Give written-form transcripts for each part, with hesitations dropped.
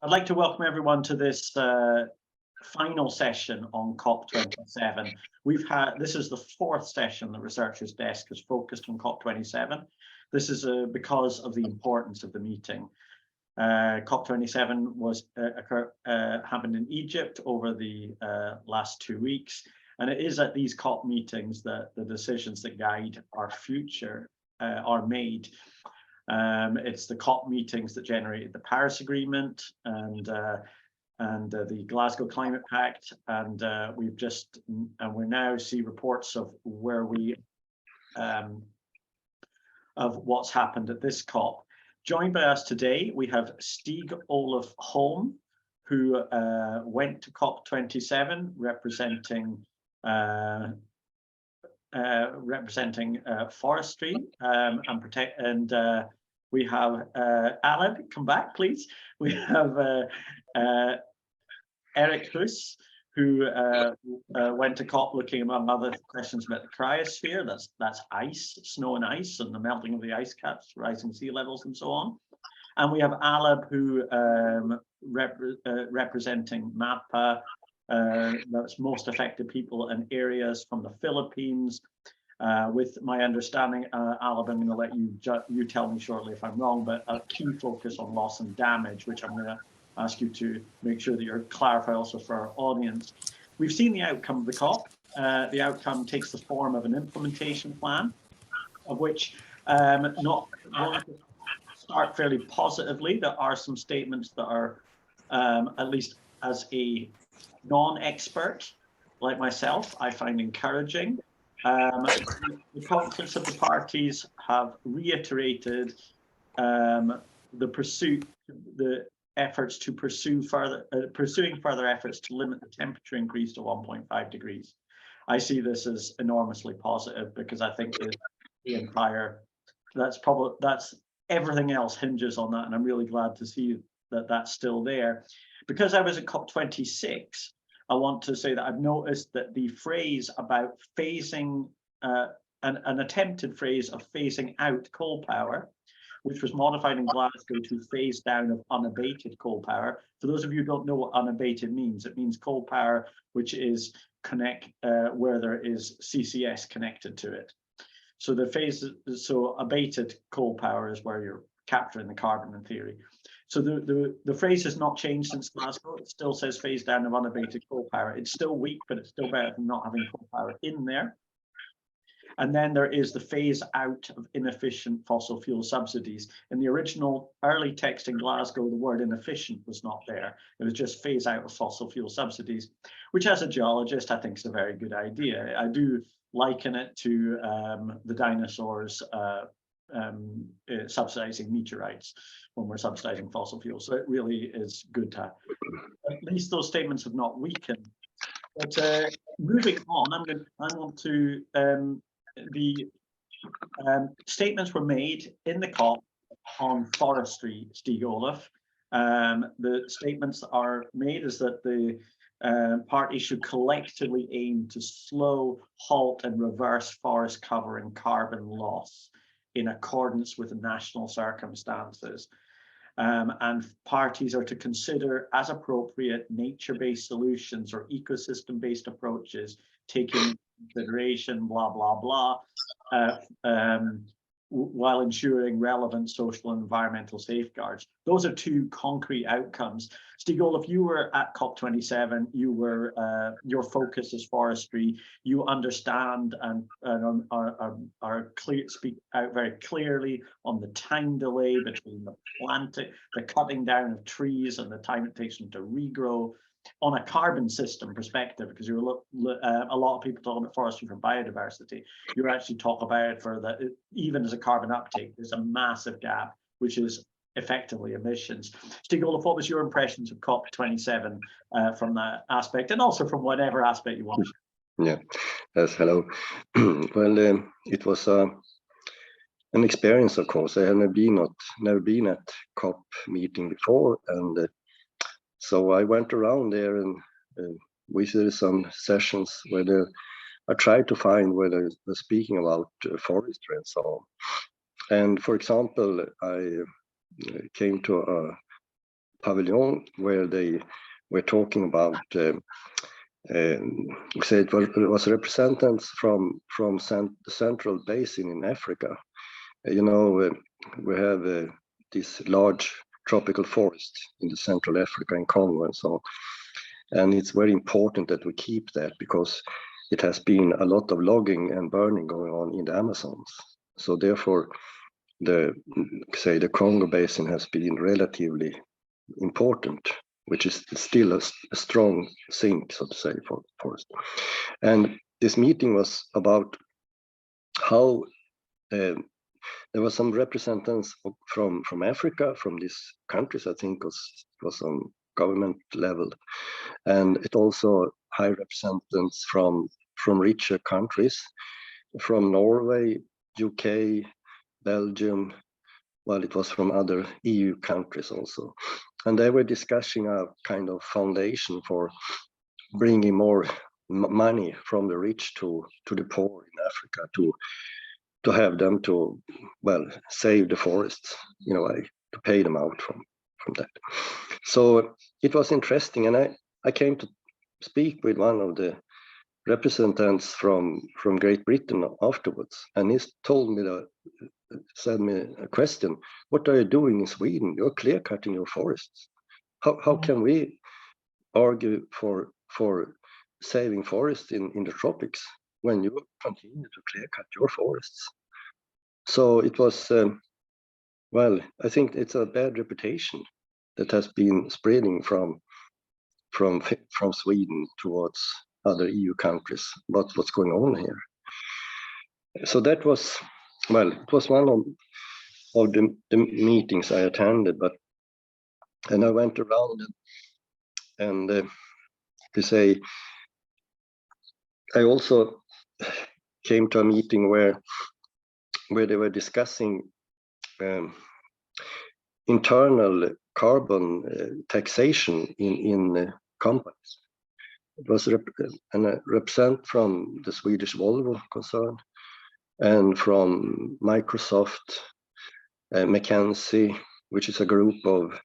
I'd like to welcome everyone to this final session on COP27. This is the fourth session the Researchers Desk has focused on COP27. This is because of the importance of the meeting. COP27 happened in Egypt over the last 2 weeks, and it is at these COP meetings that the decisions that guide our future are made. It's the COP meetings that generated the Paris Agreement and the Glasgow Climate Pact, and we now see reports of of what's happened at this COP. Joined by us today, we have Stig-Olof Holm, who went to COP27 representing forestry and we have Alab, come back please. We have Erik Huss, who went to COP looking, among other questions, about the cryosphere. That's ice, snow and ice, and the melting of the ice caps, rising sea levels, and so on. And we have Alab, who representing MAPA, that's most affected people and areas from the Philippines. With my understanding, Alab, I'm going to let you tell me shortly if I'm wrong, but a key focus on loss and damage, which I'm going to ask you to make sure that you're clarify also for our audience. We've seen the outcome of the COP. The outcome takes the form of an implementation plan, of which not want to start fairly positively. There are some statements that are, at least as a non-expert like myself, I find encouraging. The conference of the parties have reiterated the efforts to pursuing further efforts to limit the temperature increase to 1.5 degrees. I see this as enormously positive because I think the entire that's everything else hinges on that, and I'm really glad to see that that's still there. Because I was at COP26, I want to say that I've noticed that the phrase about phasing, an attempted phrase of phasing out coal power, which was modified in Glasgow to phase down of unabated coal power. For those of you who don't know what unabated means, it means coal power which is where there is CCS connected to it. So abated coal power is where you're capturing the carbon in theory. So the phrase has not changed since Glasgow. It still says phase down of unabated coal power. It's still weak, but it's still better than not having coal power in there. And then there is the phase out of inefficient fossil fuel subsidies. In the original early text in Glasgow, the word inefficient was not there. It was just phase out of fossil fuel subsidies, which as a geologist, I think is a very good idea. I do liken it to the dinosaurs subsidizing meteorites when we're subsidizing fossil fuels. So it really is good to, at least those statements have not weakened. But moving on, I want to, the statements were made in the COP on forestry, Stig-Olof. The statements that are made is that the parties should collectively aim to slow, halt and reverse forest cover and carbon loss in accordance with the national circumstances. And parties are to consider as appropriate nature-based solutions or ecosystem-based approaches, taking into consideration blah, blah, blah, while ensuring relevant social and environmental safeguards. Those are two concrete outcomes. Stig-Olof, you were at COP27, you were, your focus is forestry, you understand and are clear, speak out very clearly on the time delay between the cutting down of trees and the time it takes them to regrow. On a carbon system perspective, because a lot of people talk about forestry for biodiversity, you actually talk about it for even as a carbon uptake, there's a massive gap, which is effectively emissions. Stig-Olof, what was your impressions of COP27 from that aspect, and also from whatever aspect you want to share? Yeah, yes, hello. Well, it was an experience, of course. I have never been at COP meeting before, and so I went around there and visited some sessions where I tried to find where they're speaking about forestry and so on. And for example, I came to a pavilion where they were talking about. Say it was representatives from the Central Basin in Africa. You know, we have this large tropical forest in the Central Africa in Congo and so on. And it's very important that we keep that because it has been a lot of logging and burning going on in the Amazons. So therefore, the Congo Basin has been relatively important, which is still a strong sink, so to say, for forest. And this meeting was about how there were some representatives from Africa, from these countries. I think was on government level, and it also high representatives from richer countries, from Norway, UK, Belgium. Well, it was from other EU countries also, and they were discussing a kind of foundation for bringing more money from the rich to the poor in Africa to have them to, well, save the forests in a way, to pay them out from that. So it was interesting, and I came to speak with one of the representatives from Great Britain afterwards, and he told me said me a question: what are you doing in Sweden? You're clear cutting your forests. How can we argue for saving forests in the tropics when you continue to clear cut your forests? So it was, well, I think it's a bad reputation that has been spreading from Sweden towards other EU countries about what's going on here. So that was, well, it was one of the meetings I attended, and I went around and to say, I also came to a meeting where they were discussing internal carbon taxation in companies. It was a representative from the Swedish Volvo concern and from Microsoft, McKinsey, which is a group of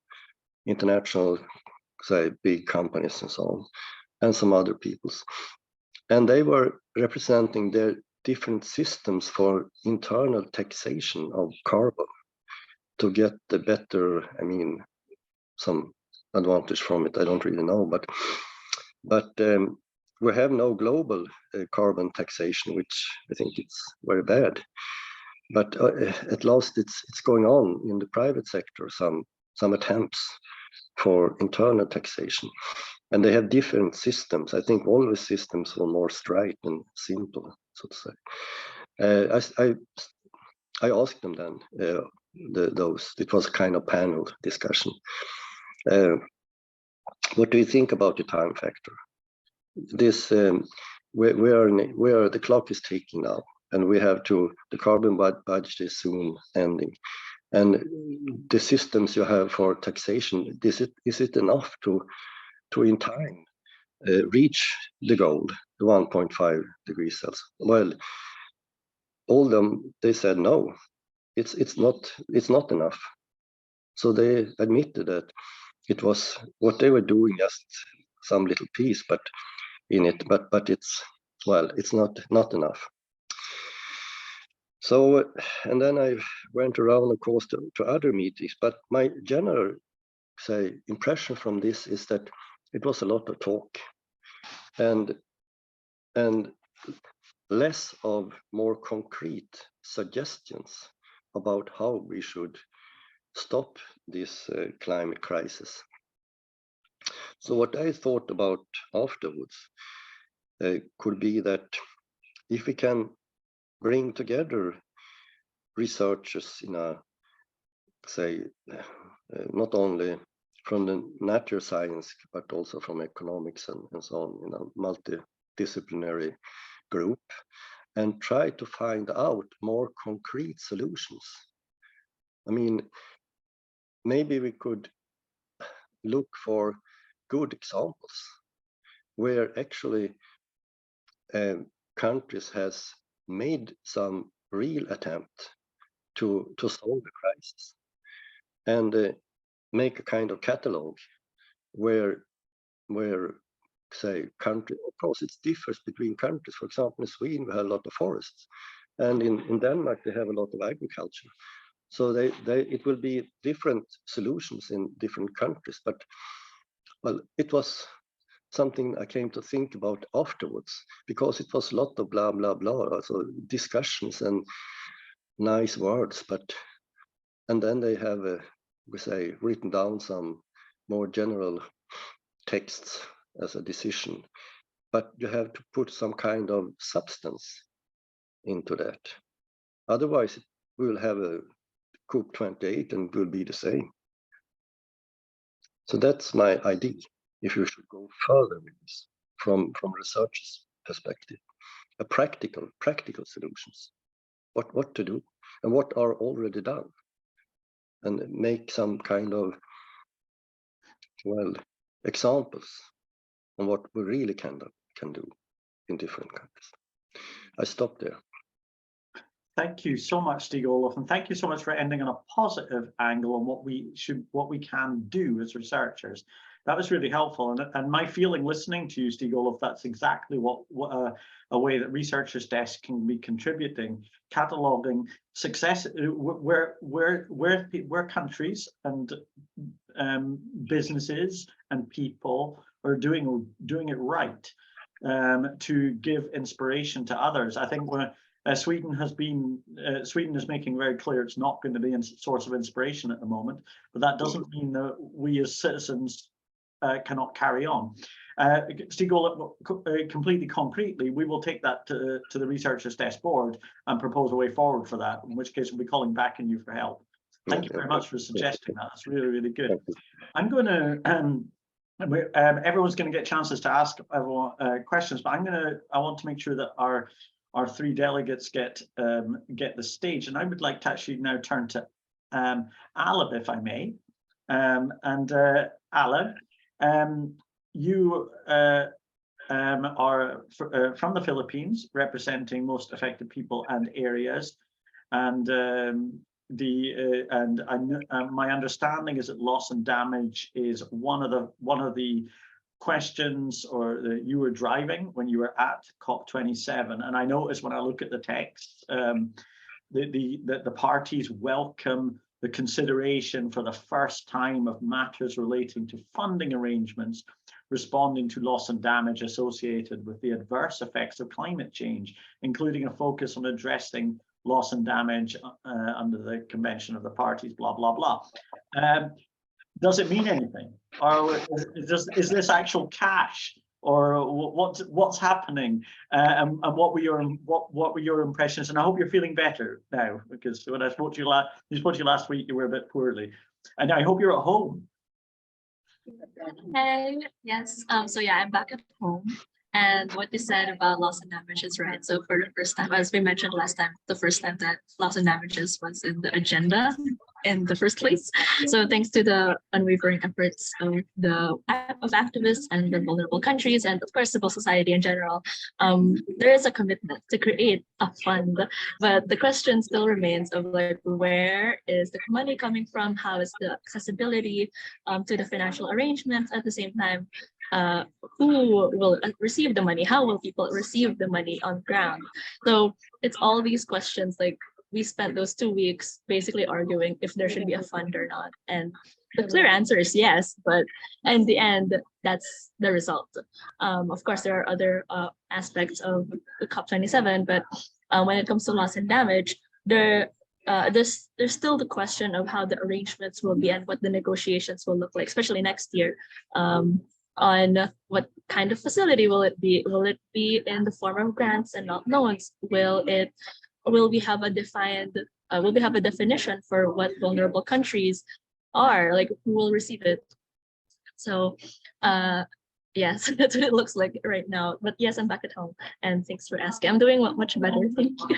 international, say, big companies and so on, and some other peoples. And they were representing their different systems for internal taxation of carbon to get the better, I mean, some advantage from it. I don't really know, but we have no global carbon taxation, which I think it's very bad. But at last, it's going on in the private sector. Some attempts for internal taxation, and they have different systems. I think all the systems were more straight and simple, so to say. I asked them then those. It was kind of panel discussion. What do you think about the time factor? This where the clock is ticking now, and we have the carbon budget is soon ending, and the systems you have for taxation, is it enough to in time reach the goal, the 1.5 degrees Celsius? Well, all them, they said no, it's not enough. So they admitted that it was what they were doing, just some little piece, but it's, well, it's not enough. So, and then I went around, of course, to other meetings, but my general, say, impression from this is that it was a lot of talk and less of more concrete suggestions about how we should stop this climate crisis. So what I thought about afterwards could be that if we can bring together researchers in a, say, not only from the natural science, but also from economics and so on, in a multidisciplinary group, and try to find out more concrete solutions. I mean, maybe we could look for good examples where actually countries has made some real attempt to solve the crisis. And make a kind of catalog where say country, of course it differs between countries. For example, in Sweden we have a lot of forests, and in Denmark they have a lot of agriculture. So it will be different solutions in different countries. But well, it was something I came to think about afterwards, because it was a lot of blah blah blah, also discussions and nice words, and then they have we say written down some more general texts as a decision, but you have to put some kind of substance into that. Otherwise we will have a COP28 and it will be the same. So that's my idea, if you should go further with this from researchers' perspective, a practical solutions, what to do and what are already done, and make some kind of, well, examples on what we really can do in different countries. I stop there. Thank you so much, Stig-Olof, and thank you so much for ending on a positive angle on what we can do as researchers. That was really helpful, and my feeling listening to you, Stig-Olof, that's exactly what a way that Researchers Desk can be contributing, cataloging success where countries and businesses and people are doing it right, to give inspiration to others. I think when Sweden is making very clear it's not going to be a source of inspiration at the moment, but that doesn't mean that we as citizens cannot carry on. Stig-Olof, completely concretely, we will take that to the Researchers Desk board and propose a way forward for that, in which case we'll be calling back on you for help. Thank you very much for suggesting that. That's really, really good. I'm going to, everyone's going to get chances to ask everyone questions, but I want to make sure that our three delegates get the stage, and I would like to actually now turn to Alab, if I may. Alab, you are from the Philippines, representing most affected people and areas, and my understanding is that loss and damage is one of the questions you were driving when you were at COP27, and I noticed when I look at the text that the parties welcome the consideration for the first time of matters relating to funding arrangements responding to loss and damage associated with the adverse effects of climate change, including a focus on addressing loss and damage under the Convention of the Parties, blah, blah, blah. Does it mean anything? Or is this actual cash? Or what's happening? And what were your impressions? And I hope you're feeling better now, because when I spoke to you last week, you were a bit poorly. And I hope you're at home. Hey, yes. So yeah, I'm back at home. And what you said about loss and damage is right. So for the first time, as we mentioned last time, the first time that loss and damages was in the agenda in the first place. So thanks to the unwavering efforts of activists and the vulnerable countries, and of course civil society in general, there is a commitment to create a fund. But the question still remains of like, where is the money coming from? How is the accessibility to the financial arrangements? At the same time, who will receive the money? How will people receive the money on ground? So it's all these questions. Like, we spent those 2 weeks basically arguing if there should be a fund or not. And the clear answer is yes, but in the end, that's the result. Of course, there are other aspects of the COP27, but when it comes to loss and damage, there's still the question of how the arrangements will be and what the negotiations will look like, especially next year. On what kind of facility will it be? Will it be in the form of grants and not loans? Will we have a definition for what vulnerable countries are? Like, who will receive it? So yes, that's what it looks like right now. But yes, I'm back at home, and thanks for asking. I'm doing much better. Thank you.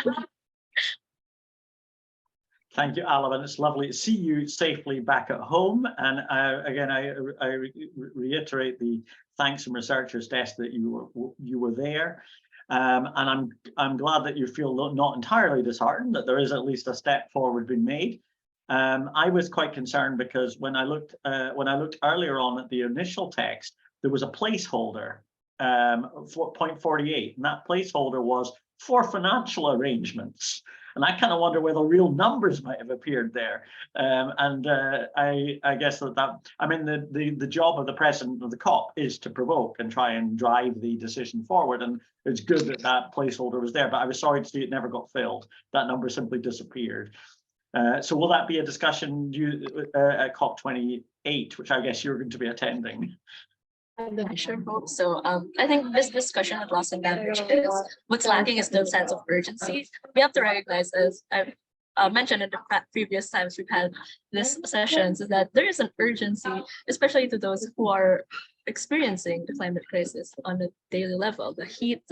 Thank you, Alab, and it's lovely to see you safely back at home. And again, I reiterate the thanks from Researchers Desk that you were there. And I'm glad that you feel not entirely disheartened, that there is at least a step forward being made. I was quite concerned because when I looked earlier on at the initial text, there was a placeholder, 0.48, and that placeholder was for financial arrangements. And I kind of wonder whether real numbers might have appeared there. I guess the job of the president of the COP is to provoke and try and drive the decision forward. And it's good that that placeholder was there, but I was sorry to see it never got filled. That number simply disappeared. So will that be a discussion at COP28, which I guess you're going to be attending? I sure hope so. I think this discussion of loss and damage is what's lacking is the sense of urgency. We have to recognize, as I've mentioned in the previous times we've had this sessions, is that there is an urgency, especially to those who are experiencing the climate crisis on a daily level. The heat,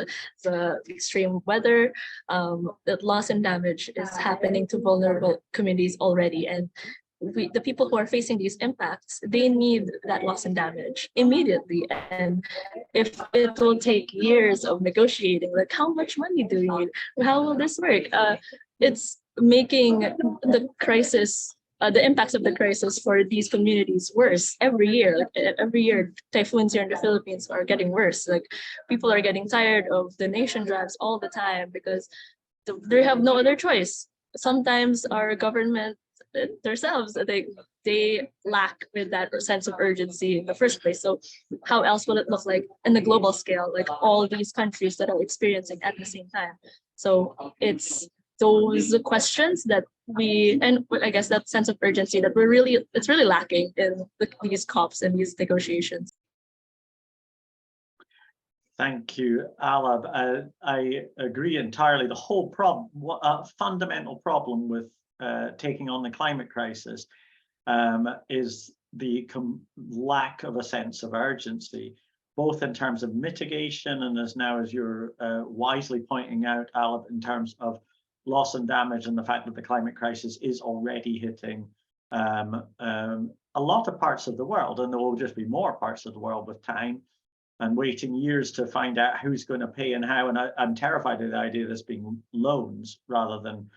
the extreme weather, that loss and damage is happening to vulnerable communities already, and the people who are facing these impacts, they need that loss and damage immediately. And if it will take years of negotiating, like how much money do we need? How will this work? It's making the crisis, the impacts of the crisis for these communities worse every year. Like every year, typhoons here in the Philippines are getting worse. Like people are getting tired of the nation drives all the time because they have no other choice. Sometimes our government themselves, they lack with that sense of urgency in the first place. So how else will it look like in the global scale, like all these countries that are experiencing at the same time? So it's those questions that and I guess that sense of urgency that it's really lacking in these COPs and these negotiations. Thank you, Alab. I agree entirely. The whole problem, fundamental problem with taking on the climate crisis is the lack of a sense of urgency, both in terms of mitigation and as you're wisely pointing out, Alab, in terms of loss and damage and the fact that the climate crisis is already hitting a lot of parts of the world, and there will just be more parts of the world with time and waiting years to find out who's going to pay and how. And I'm terrified of the idea of this being loans rather than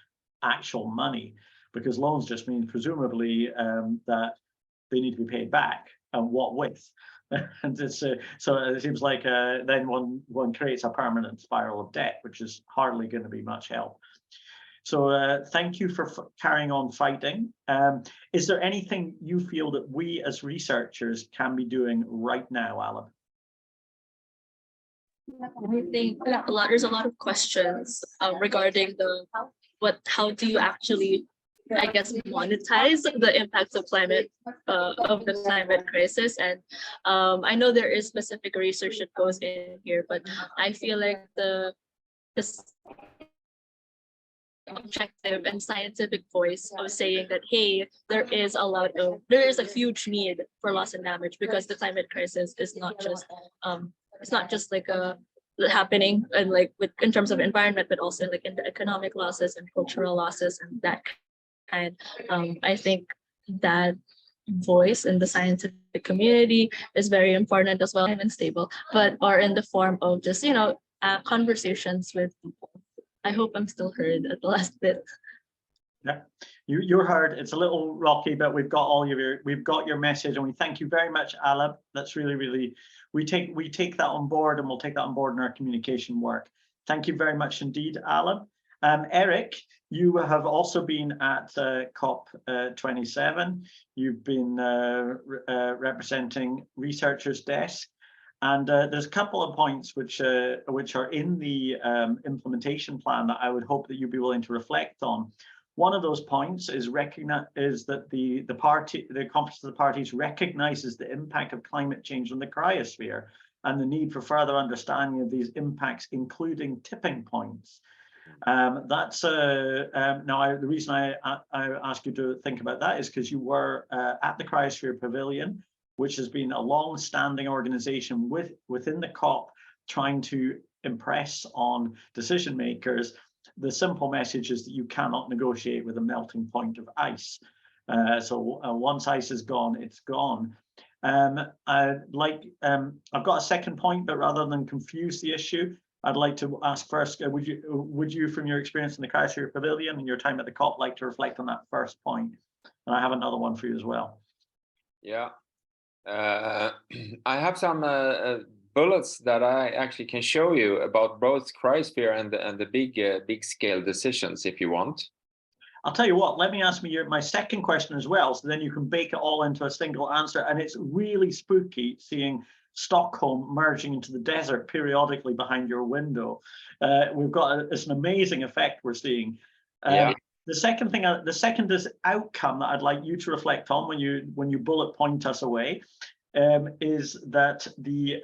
actual money, because loans just mean presumably that they need to be paid back, and what with? And it's so it seems like then one creates a permanent spiral of debt, which is hardly going to be much help. So thank you for carrying on fighting. Is there anything you feel that we as researchers can be doing right now, Alab? I think there's a lot of questions regarding how do you actually, I guess, monetize the impacts of the climate crisis. And I know there is specific research that goes in here, but I feel like this objective and scientific voice of saying that, hey, there is a huge need for loss and damage, because the climate crisis is not just like happening and like in terms of environment, but also like in the economic losses and cultural losses and that kind. I think that voice in the scientific community is very important as well, and stable, but are in the form of just conversations with people. I hope I'm still heard at the last bit. Yeah, you're heard. It's a little rocky, but we've got your message, and we thank you very much, Alab. That's really we take that on board, and we'll take that on board in our communication work. Thank you very much indeed, Alab. Erik, you have also been at COP27. You've been representing Researchers Desk, and there's a couple of points which are in the implementation plan that I would hope that you'd be willing to reflect on. One of those points is that the Conference of the Parties recognizes the impact of climate change on the cryosphere and the need for further understanding of these impacts, including tipping points. The reason I ask you to think about that is because you were at the Cryosphere Pavilion, which has been a long-standing organization within the COP, trying to impress on decision makers the simple message is that you cannot negotiate with a melting point of ice. Once ice is gone, it's gone. I've got a second point, but rather than confuse the issue, I'd like to ask first, would you, from your experience in the Cryosphere Pavilion and your time at the COP, like to reflect on that first point? And I have another one for you as well. Yeah. I have some bullets that I actually can show you about both cryosphere and the big scale decisions if you want. I'll tell you what, let me ask me my second question as well, so then you can bake it all into a single answer. And it's really spooky seeing Stockholm merging into the desert periodically behind your window. We've got it's an amazing effect we're seeing. Yeah. The second is outcome that I'd like you to reflect on when you bullet point us away, is that the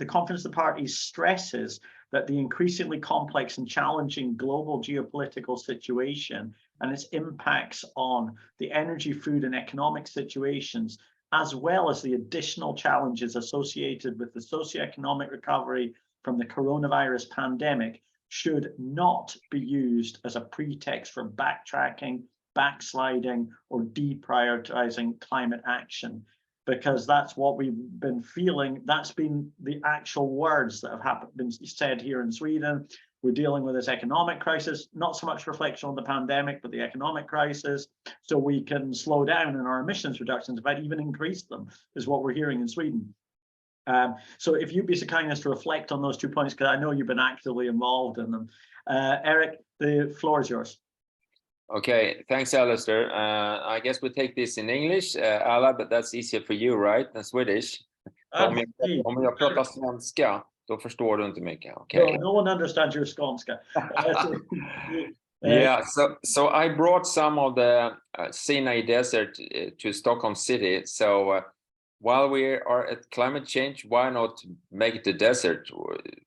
Conference of the Parties stresses that the increasingly complex and challenging global geopolitical situation and its impacts on the energy, food, and economic situations, as well as the additional challenges associated with the socioeconomic recovery from the coronavirus pandemic, should not be used as a pretext for backtracking, backsliding, or deprioritizing climate action. Because that's what we've been feeling. That's been the actual words that have been said here in Sweden. We're dealing with this economic crisis, not so much reflection on the pandemic, but the economic crisis, so we can slow down in our emissions reductions, in fact, even increase them, is what we're hearing in Sweden. So if you'd be so kind as to reflect on those 2 points, because I know you've been actively involved in them. Erik, the floor is yours. Okay, thanks, Alasdair. I guess we take this in English, Alab, but that's easier for you, right, than Swedish? Om jag pratar svenska, då förstår du inte mycket. Okay. No one understands your skånska. Yeah, so I brought some of the Sinai Desert to Stockholm City. So while we are at climate change, why not make it a desert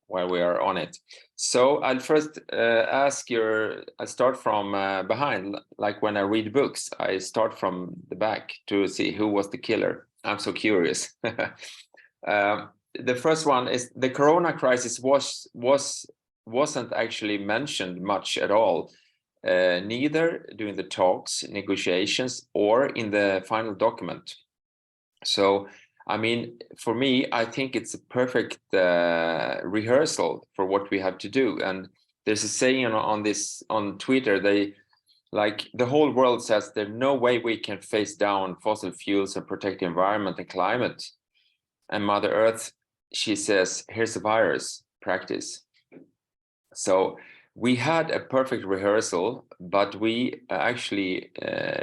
while we are on it? So I'll first I start from behind, like when I read books, I start from the back to see who was the killer. I'm so curious. The first one is the corona crisis wasn't actually mentioned much at all, neither during the talks, negotiations, or in the final document. So, I mean, for me, I think it's a perfect rehearsal for what we have to do. And there's a saying on Twitter, like the whole world says there's no way we can face down fossil fuels and protect the environment and climate. And Mother Earth, she says, here's a virus, practice. So we had a perfect rehearsal, but we actually,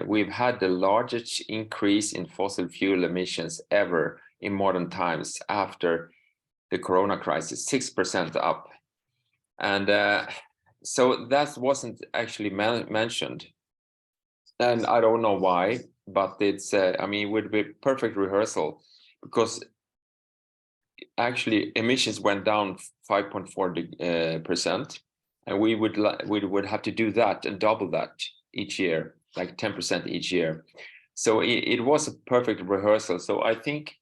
we've had the largest increase in fossil fuel emissions ever in modern times after the corona crisis, 6% up. And so that wasn't actually mentioned. And I don't know why, but it's, I mean, it would be perfect rehearsal, because actually emissions went down 5.4%. And we would have to do that and double that each year, like 10% each year. So it was a perfect rehearsal. So I think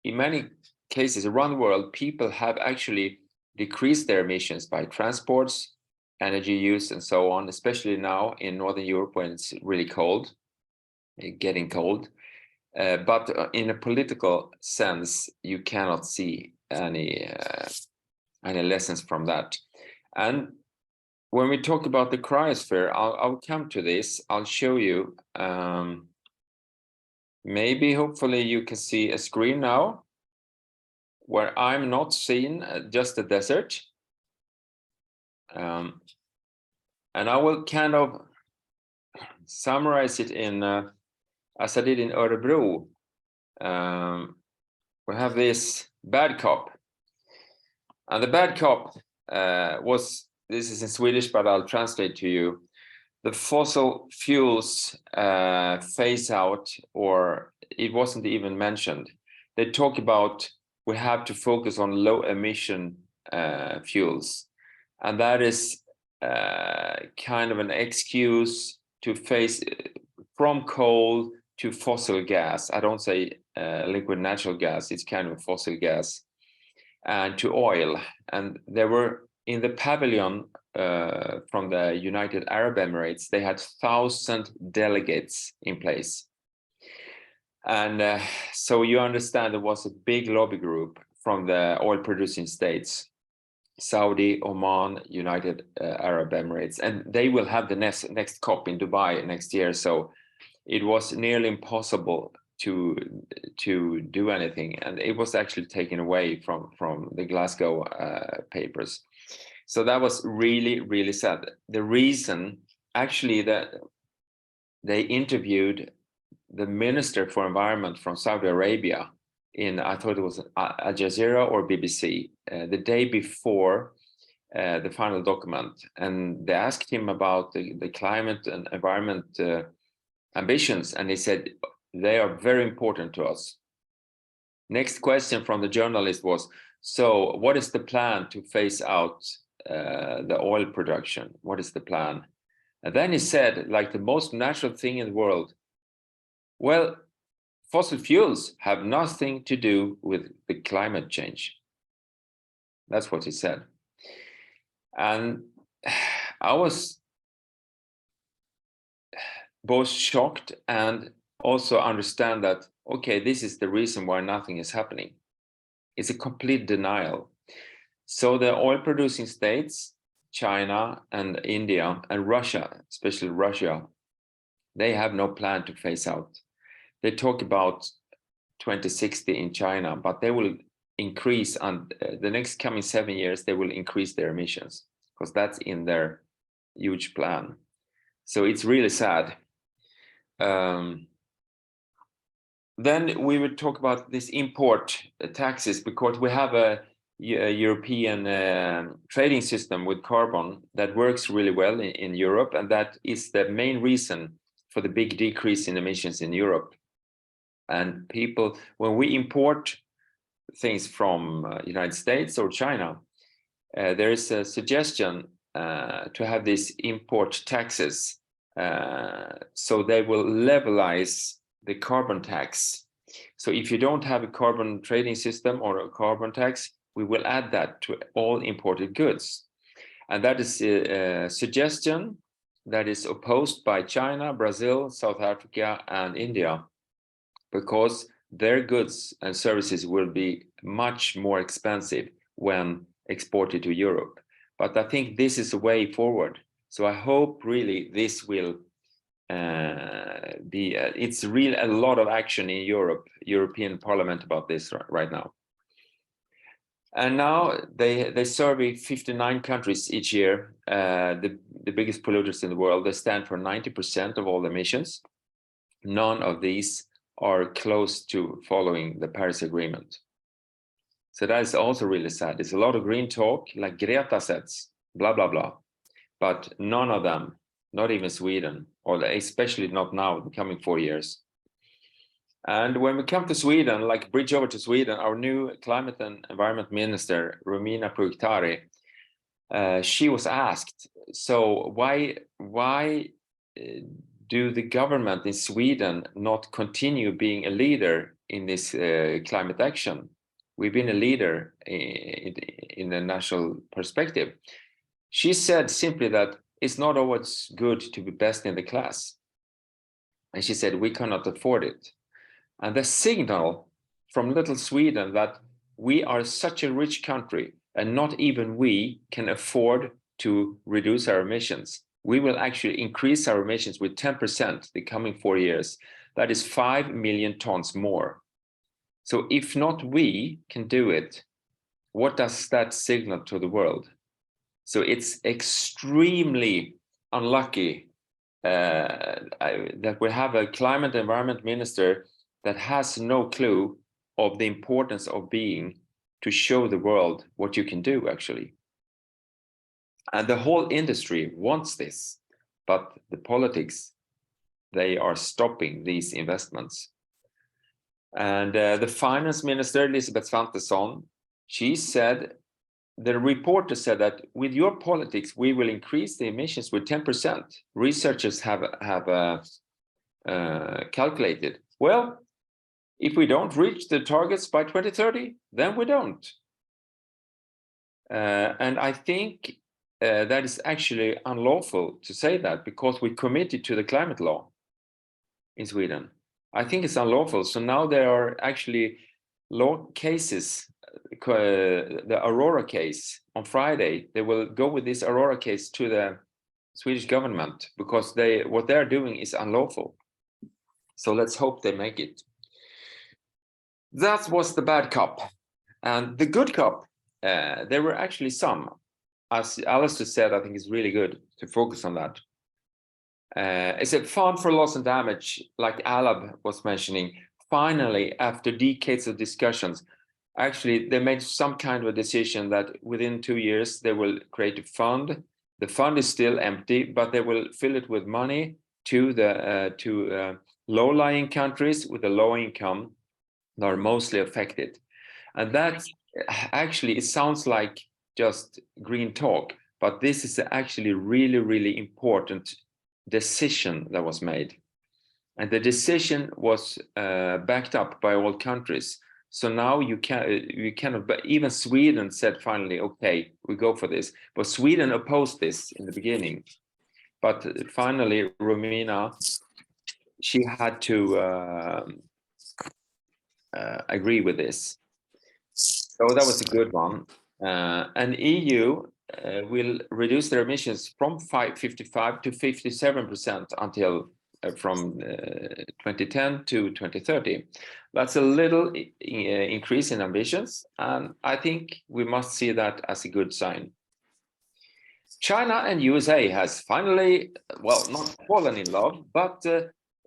in many cases around the world, people have actually decreased their emissions by transports, energy use, and so on, especially now in Northern Europe when it's really cold, getting cold. But in a political sense, you cannot see any lessons from that. And when we talk about the cryosphere, I'll come to this. I'll show you. Maybe, hopefully, you can see a screen now where I'm not seeing just the desert. And I will kind of summarize it in, as I did in Örebro. We have this bad cop. And the bad cop was, this is in Swedish, but I'll translate to you. The fossil fuels phase out, or it wasn't even mentioned. They talk about we have to focus on low emission fuels. And that is kind of an excuse to phase from coal to fossil gas. I don't say liquid natural gas, it's kind of fossil gas. And to oil. And there were in the pavilion from the United Arab Emirates, they had 1,000 delegates in place. And so you understand there was a big lobby group from the oil producing states, Saudi, Oman, United Arab Emirates, and they will have the next COP in Dubai next year. So it was nearly impossible to do anything, and it was actually taken away from the Glasgow papers. So that was really, really sad. The reason actually that they interviewed the Minister for Environment from Saudi Arabia in, I thought it was Al Jazeera or BBC, the day before the final document, and they asked him about the climate and environment ambitions, and he said they are very important to us. Next question from the journalist was, so what is the plan to phase out the oil production? What is the plan? And then he said, like the most natural thing in the world, well, fossil fuels have nothing to do with the climate change. That's what he said. And I was both shocked and also understand that, okay, this is the reason why nothing is happening. It's a complete denial. So the oil producing states, China and India and Russia, especially Russia, they have no plan to phase out. They talk about 2060 in China, but they will increase on the next coming 7 years, they will increase their emissions because that's in their huge plan. So it's really sad. Then we would talk about this import taxes, because we have a European trading system with carbon that works really well in Europe, and that is the main reason for the big decrease in emissions in Europe. And people, when we import things from United States or China, there is a suggestion to have these import taxes, so they will levelize the carbon tax. So if you don't have a carbon trading system or a carbon tax, we will add that to all imported goods. And that is a suggestion that is opposed by China, Brazil, South Africa, and India, because their goods and services will be much more expensive when exported to Europe. But I think this is a way forward. So I hope really this will be, it's really a lot of action in Europe, European Parliament about this right now. And now they survey 59 countries each year, the biggest polluters in the world. They stand for 90% of all emissions. None of these are close to following the Paris Agreement. So that is also really sad. It's a lot of green talk, like Greta says, blah, blah, blah. But none of them, not even Sweden, or especially not now, the coming 4 years. And when we come to Sweden, like bridge over to Sweden, our new climate and environment minister, Romina Pourmokhtari, she was asked, so why do the government in Sweden not continue being a leader in this climate action? We've been a leader in the national perspective. She said simply that it's not always good to be best in the class. And she said, we cannot afford it. And the signal from little Sweden that we are such a rich country and not even we can afford to reduce our emissions. We will actually increase our emissions with 10% the coming 4 years. That is 5 million tons more. So if not we can do it, what does that signal to the world? So it's extremely unlucky that we have a climate environment minister that has no clue of the importance of being to show the world what you can do actually. And the whole industry wants this, but the politics, they are stopping these investments. And the finance minister, Elisabeth Svantesson, she said, the reporter said that with your politics, we will increase the emissions with 10%. Researchers have calculated. Well, if we don't reach the targets by 2030, then we don't. And I think that is actually unlawful to say that, because we committed to the climate law in Sweden. I think it's unlawful. So now there are actually law cases, the Aurora case on Friday. They will go with this Aurora case to the Swedish government because what they're doing is unlawful. So let's hope they make it. That was the bad COP. And the good COP, there were actually some. As Alasdair said, I think it's really good to focus on that. It's a fund for loss and damage, like Alab was mentioning. Finally, after decades of discussions, actually they made some kind of a decision that within 2 years they will create a fund. The fund is still empty, but they will fill it with money to the low-lying countries with a low income that are mostly affected. And that actually, it sounds like just green talk, but this is actually really, really important decision that was made. And the decision was backed up by all countries. So now you cannot, but even Sweden said finally, okay, we go for this. But Sweden opposed this in the beginning. But finally, Romina, she had to agree with this. So that was a good one. And EU will reduce their emissions from 55 to 57% until from 2010 to 2030. That's a little increase in ambitions, and I think we must see that as a good sign. China and USA has finally, well, not fallen in love, but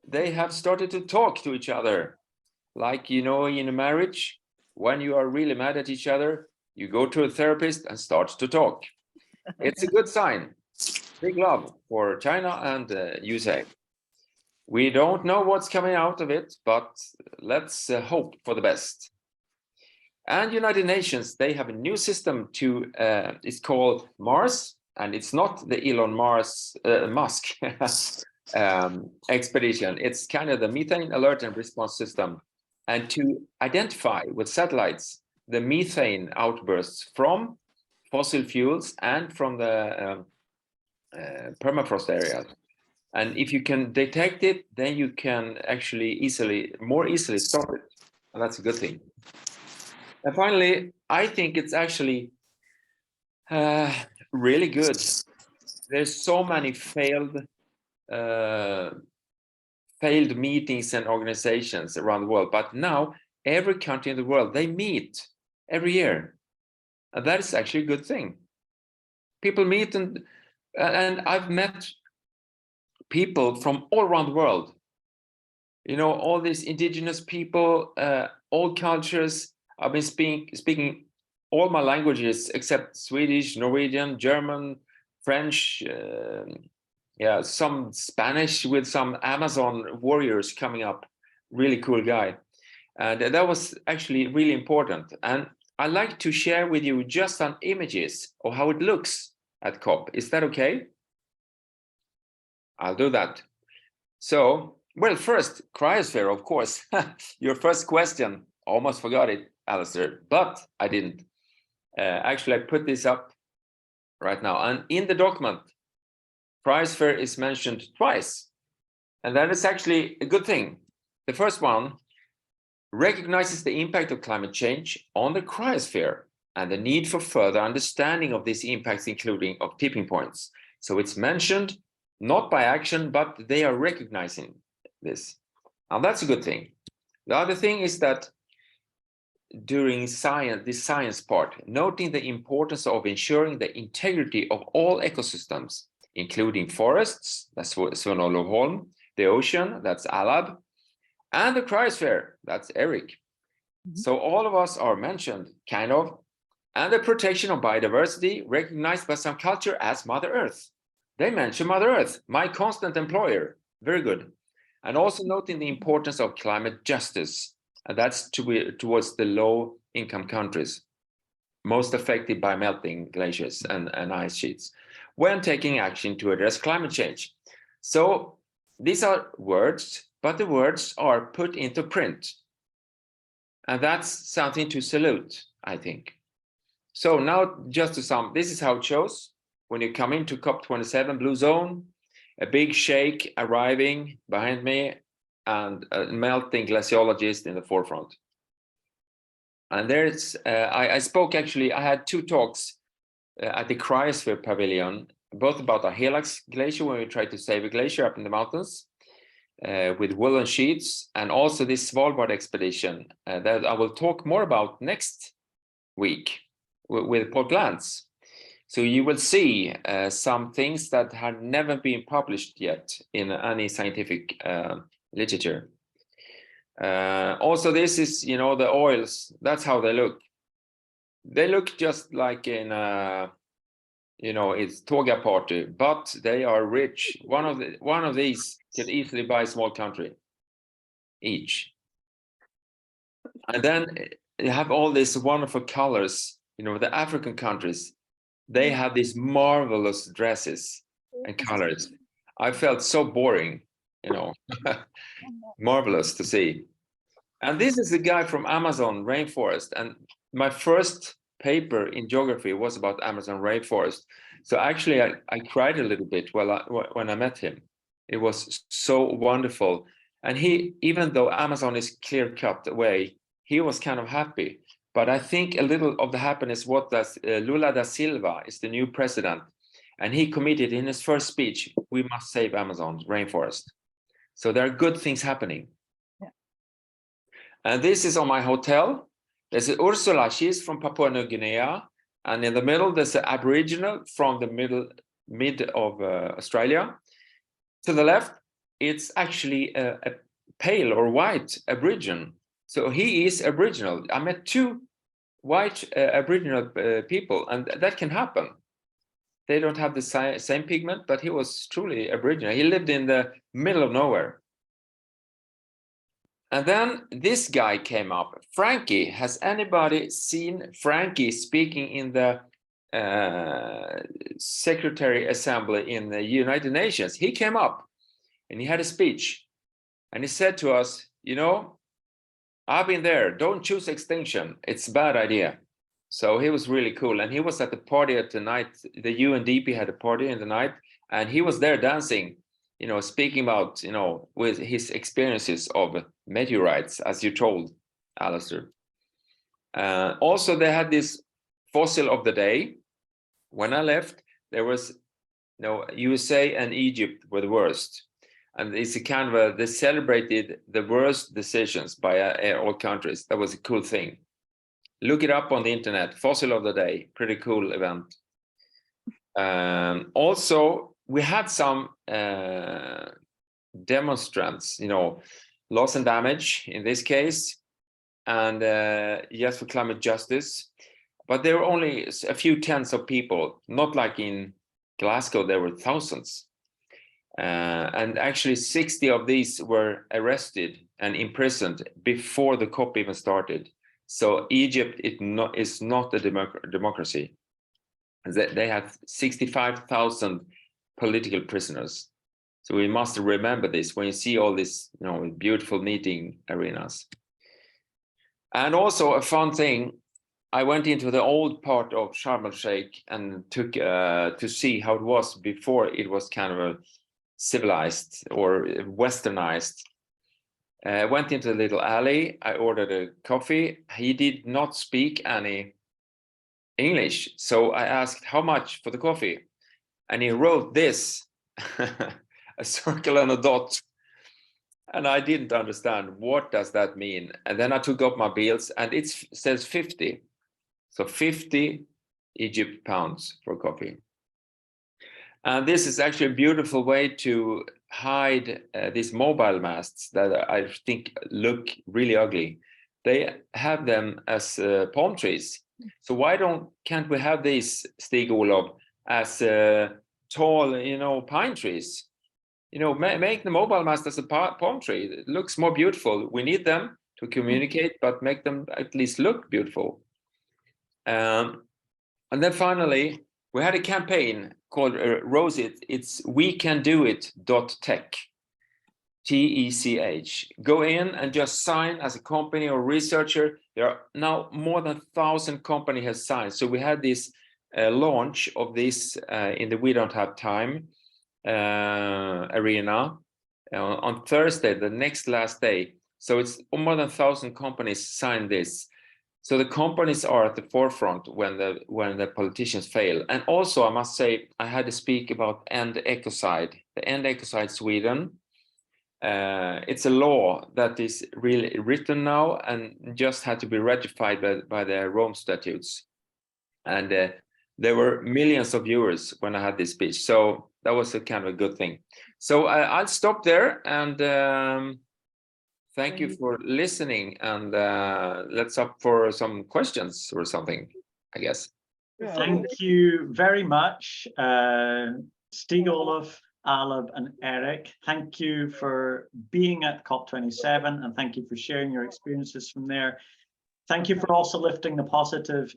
they have started to talk to each other. Like, you know, in a marriage, when you are really mad at each other, you go to a therapist and start to talk. It's a good sign. Big love for China and USA. We don't know what's coming out of it, but let's hope for the best. And United Nations, they have a new system to, it's called Mars, and it's not the Elon Musk expedition. It's kind of the methane alert and response system. And to identify with satellites the methane outbursts from fossil fuels and from the permafrost areas. And if you can detect it, then you can actually more easily stop it. And that's a good thing. And finally, I think it's actually really good. There's so many failed meetings and organizations around the world, but now every country in the world, they meet every year. And that is actually a good thing. People meet, and I've met people from all around the world. You know, all these indigenous people, all cultures. I've been speaking all my languages except Swedish, Norwegian, German, French, yeah, some Spanish with some Amazon warriors coming up. Really cool guy. And that was actually really important. And I like to share with you just some images of how it looks at COP. Is that okay? I'll do that. So, well, first, cryosphere, of course. Your first question, almost forgot it, Alasdair, but I didn't. Actually, I put this up right now. And in the document, cryosphere is mentioned twice. And that is actually a good thing. The first one recognizes the impact of climate change on the cryosphere and the need for further understanding of these impacts, including of tipping points. So it's mentioned not by action, but they are recognizing this. And that's a good thing. The other thing is that during this science part, noting the importance of ensuring the integrity of all ecosystems, including forests, that's Stig-Olof Holm, the ocean, that's Alab, and the cryosphere, that's Erik. Mm-hmm. So all of us are mentioned, kind of, and the protection of biodiversity recognized by some culture as Mother Earth. They mention Mother Earth, my constant employer. Very good. And also noting the importance of climate justice, and that's towards the low-income countries, most affected by melting glaciers and ice sheets, when taking action to address climate change. So these are words, but the words are put into print. And that's something to salute, I think. So now just to sum, this is how it shows. When you come into COP27 Blue Zone, a big shake arriving behind me and a melting glaciologist in the forefront. And there's, I spoke actually, I had 2 talks at the Cryosphere Pavilion, both about the Helix Glacier, when we tried to save a glacier up in the mountains, with woolen sheets, and also this Svalbard expedition that I will talk more about next week with Paul Glantz. So you will see some things that have never been published yet in any scientific literature. Also, this is, you know, the oils. That's how they look. They look just like in you know, it's toga party, but they are rich. One of these can easily buy a small country each. And then you have all these wonderful colors. You know, the African countries, they have these marvelous dresses and colors. I felt so boring, you know, marvelous to see. And this is a guy from Amazon rainforest. And my first paper in geography was about Amazon rainforest. So actually, I cried a little bit when I met him. It was so wonderful. And he, even though Amazon is clear cut away, he was kind of happy. But I think a little of the happiness was that Lula da Silva is the new president. And he committed in his first speech, we must save Amazon rainforest. So there are good things happening. Yeah. And this is on my hotel. There's Ursula, she's from Papua New Guinea. And in the middle, there's an Aboriginal from the mid of Australia. To the left, it's actually a pale or white Aboriginal. So he is Aboriginal. I met two white Aboriginal people, and that can happen. They don't have the same pigment, but he was truly Aboriginal. He lived in the middle of nowhere. And then this guy came up, Frankie. Has anybody seen Frankie speaking in the Secretary Assembly in the United Nations? He came up and he had a speech. And he said to us, you know, I've been there. Don't choose extinction. It's a bad idea. So he was really cool. And he was at the party at the night. The UNDP had a party in the night. And he was there dancing, you know, speaking about, you know, with his experiences of meteorites, as you told, Alasdair. Also, they had this fossil of the day. When I left, there was, you know, USA and Egypt were the worst. And it's a kind of they celebrated the worst decisions by all countries. That was a cool thing. Look it up on the internet, fossil of the day, pretty cool event. Also, we had some demonstrants, you know, loss and damage in this case, and yes, for climate justice. But there were only a few tens of people, not like in Glasgow, there were thousands. And actually 60 of these were arrested and imprisoned before the COP even started. So Egypt is not a democracy. They have 65,000 political prisoners. So we must remember this when you see all these, you know, beautiful meeting arenas. And also a fun thing, I went into the old part of Sharm el-Sheikh and took to see how it was before it was kind of a civilized or westernized. I went into a little alley. I ordered a coffee. He did not speak any English. So I asked how much for the coffee. And he wrote this, a circle and a dot. And I didn't understand, what does that mean? And then I took up my bills and it says 50. So 50 Egypt pounds for coffee. And this is actually a beautiful way to hide these mobile masts that I think look really ugly. They have them as palm trees. So why can't we have these, Stig-Olof, as tall, you know, pine trees? You know, make the mobile mast as a palm tree. It looks more beautiful. We need them to communicate, but make them at least look beautiful. And then finally, we had a campaign called Rose It. It's wecandoit.tech, TECH. Go in and just sign as a company or researcher. There are now more than 1,000 companies have signed. So we had this launch of this in the We Don't Have Time arena on Thursday, the next last day. So it's more than 1,000 companies signed this. So the companies are at the forefront when the politicians fail. And also, I must say, I had to speak about End Ecocide, the End Ecocide Sweden. it's a law that is really written now and just had to be ratified by the Rome Statutes. And there were millions of viewers when I had this speech. So that was a kind of a good thing. So I'll stop there and thank you for listening. And let's up for some questions or something, I guess. Thank you very much, Stig-Olof, Alab and Erik. Thank you for being at COP27 and thank you for sharing your experiences from there. Thank you for also lifting the positive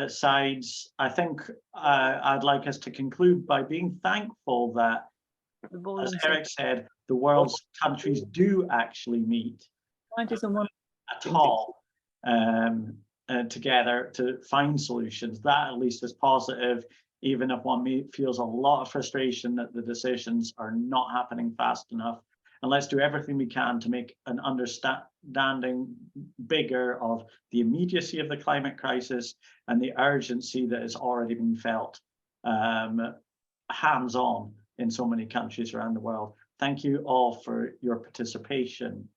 sides. I think I'd like us to conclude by being thankful that, as Erik said, the world's countries do actually meet at all together to find solutions. That at least is positive, even if one feels a lot of frustration that the decisions are not happening fast enough. And let's do everything we can to make an understanding bigger of the immediacy of the climate crisis and the urgency that is already being felt hands-on in so many countries around the world. Thank you all for your participation.